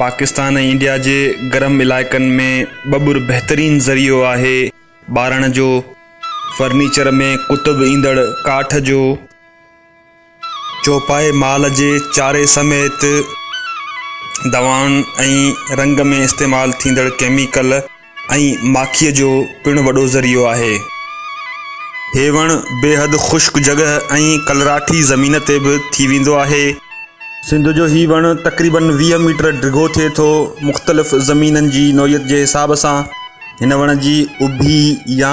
पाकिस्तान ऐं इंडिया जे गरम इलाइक़नि में बबुर बहितरीन ज़रियो आहे ॿारण जो। फर्नीचर में कुतुब ईंदड़ काठ जो, चौपाए माल जे चारे समेत दवाउनि ऐं रंग में इस्तेमालु थींदड़ केमिकल ऐं माखीअ जो पिणु वॾो ज़रियो आहे। हे वणु बेहद ख़ुश्क जॻह ऐं कलराठी ज़मीन ते बि थी वेंदो आहे। सिंध जो ही वणु तक़रीबन 20 मीटर डिघो थिए थो। मुख़्तलिफ़ ज़मीननि जी नौइयत जे हिसाब सां हिन वण जी उभी या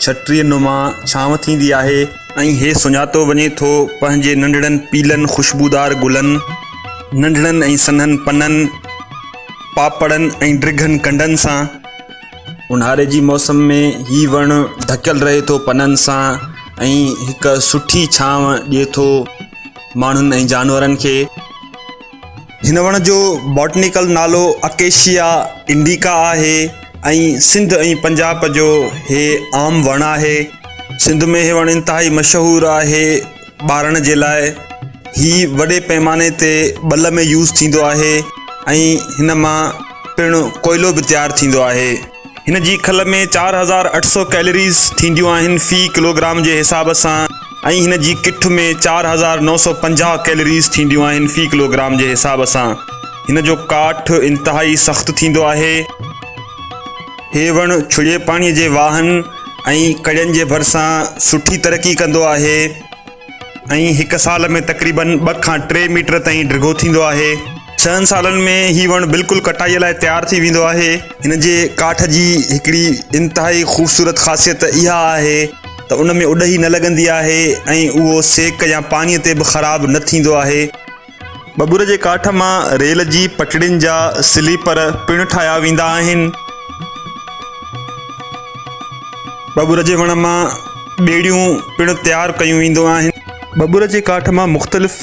छटीअ नुमा छांव थींदी आहे ऐं हे सुञातो वञे थो पंहिंजे नंढड़नि पीलनि ख़ुशबूदार गुलनि, नंढड़नि ऐं सन्हनि पननि, पापड़नि ऐं ड्रिघनि कंडनि सां। ऊन्हारे जी मौसम में ही वणु ढकियल रहे थो पननि सां ऐं हिकु सुठी छांव ॾिए थो माण्हुनि ऐं जानवरनि खे। हिन वण जो बॉटनिकल नालो अकेशिया इंडिका आहे ऐं सिंध ऐं पंजाब जो हे आम वणु आहे। सिंध में हे वणु इंतिहाई मशहूरु आहे ॿारण जे लाइ। ही वॾे पैमाने ते ॿल में यूज़ थींदो आहे ऐं हिन मां पिणु कोयलो बि तयारु थींदो आहे। हिन जी खल में 4800 कैलोरीज़ थींदियूं आहिनि फ़ी किलोग्राम जे हिसाब सां ऐं हिन जी किठ में 4950 कैलोरीज़ थींदियूं आहिनि फ़ी किलोग्राम जे हिसाब सां। हिन जो काठ इंतिहाई सख़्तु थींदो आहे। हे वणु छुॼे पाणीअ जे वाहन ऐं कड़ियुनि जे भरिसां सुठी तरक़ी कंदो आहे ऐं हिकु साल में तक़रीबन 2 खां 3 मीटर ताईं डिघो थींदो आहे। 6 सालनि में ही वणु बिल्कुलु कटाईअ लाइ तयारु थी वेंदो आहे। हिन जे काठ जी हिकिड़ी इंतिहाई ख़ूबसूरत ख़ासियत इहा आहे त उन में उॾही न लॻंदी आहे ऐं उहो सेक या पाणीअ ते बि ख़राबु न थींदो आहे। बबूर जे काठ मां रेल जी पटड़ियुनि जा स्लीपर पिणु ठाहिया वेंदा आहिनि। बबूर जे वण मां ॿेड़ियूं पिणु तयारु कयूं वेंदियूं आहिनि। बबूर जे काठ मां मुख़्तलिफ़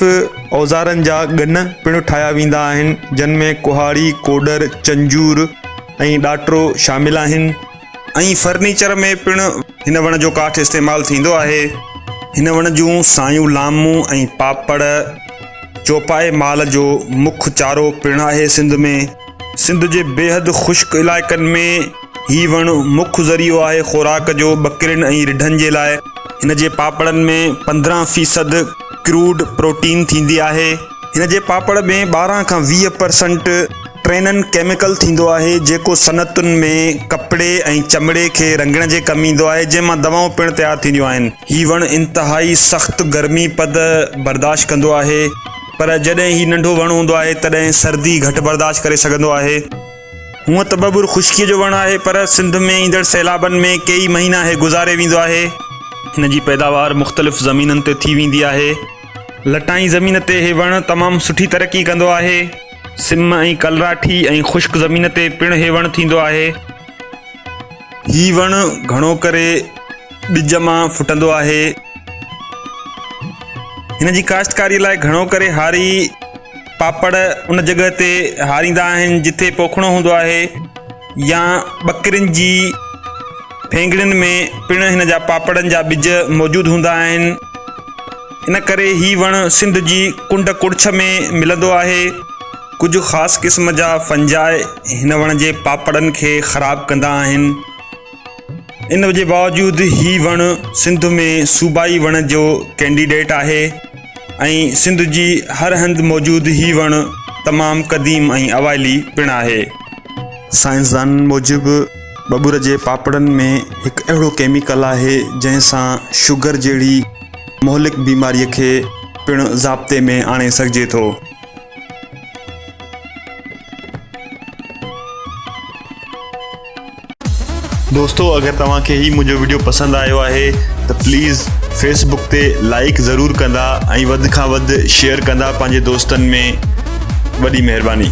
औज़ारनि जा गन पिणु ठाहिया वेंदा आहिनि, जिन में कुहाड़ी, कोडर, चंजूर ऐं ॾाटरो शामिल आहिनि। ऐं फर्नीचर में पिणु हिन वण जो काठ इस्तेमालु थींदो आहे। हिन वण जूं सायूं लामूं ऐं पापड़ चौपाए माल जो मुख्य चारो पिणु आहे सिंध में। सिंध जे बेहद ख़ुश्क इलाइक़नि में ही वणु मुख्य ज़रियो आहे ख़ुराक जो बकरियुनि ऐं रिढनि जे लाइ। हिन जे पापड़नि में 15% क्रूड प्रोटीन थींदी आहे। हिन जे पापड़ में 12 खां 20% ट्रेनन केमिकल थींदो आहे, जेको सनतुनि में कपिड़े ऐं चमड़े खे रंगण जे कमु ईंदो आहे, जंहिंमां दवाऊं पिणु तयारु थींदियूं आहिनि। ही वणु इंतिहाई सख़्तु गर्मी पद बर्दाश्त कंदो आहे, पर जॾहिं ही नंढो वणु हूंदो आहे तॾहिं सर्दी घटि बर्दाश्त करे सघंदो आहे। हूअं त बबूर ख़ुश्कीअ जो वणु आहे, पर सिंध में ईंदड़ सैलाबनि में कई महीना हे गुज़ारे वेंदो आहे। हिन जी पैदावार मुख़्तलिफ़ ज़मीननि ते थी वेंदी आहे। लटाई ज़मीन ते हे वणु तमामु सुठी तरक़ी कंदो आहे। सिम ऐं कलराठी ऐं ख़ुश्क ज़मीन ते पिणु हे वणु थींदो आहे। ही वणु घणो करे ॿिज मां फुटंदो आहे। हिन जी काश्तकारीअ लाइ घणो करे हारी पापड़ उन जॻह ते हारींदा आहिनि जिथे पोखणो हूंदो आहे, या बकरियुनि जी फेंगड़ियुनि में पिणु हिन जा पापड़नि जा ॿिज मौजूदु हूंदा आहिनि। इन करे ही वणु सिंध जी कुंड कुड़छ में मिलंदो आहे। कुझु ख़ासि क़िस्म जा फंजाए हिन वण जे पापड़नि खे ख़राबु कंदा आहिनि। इन जे बावजूदि ही वणु सिंध में सूबाई वण जो कैंडिडेट आहे ऐं सिंध जी हर हंधि मौजूदु ही वणु तमामु क़दीम ऐं अवाइली पिणु आहे। साइंसदाननि मूजिबि बबूर जे पापड़नि में हिकु अहिड़ो केमिकल आहे जंहिंसां शुगर जहिड़ी मोहलिक बीमारीअ खे पिणु ज़ाब्ते में आणे सघिजे थो। दोस्तों, अगरि तव्हांखे ही मुंहिंजो वीडियो पसंदि आयो आहे त प्लीज़ फेसबुक ते लाइक ज़रूरु कंदा ऐं वधि खां वधि शेयर कंदा पंहिंजे दोस्तनि में। वॾी महिरबानी।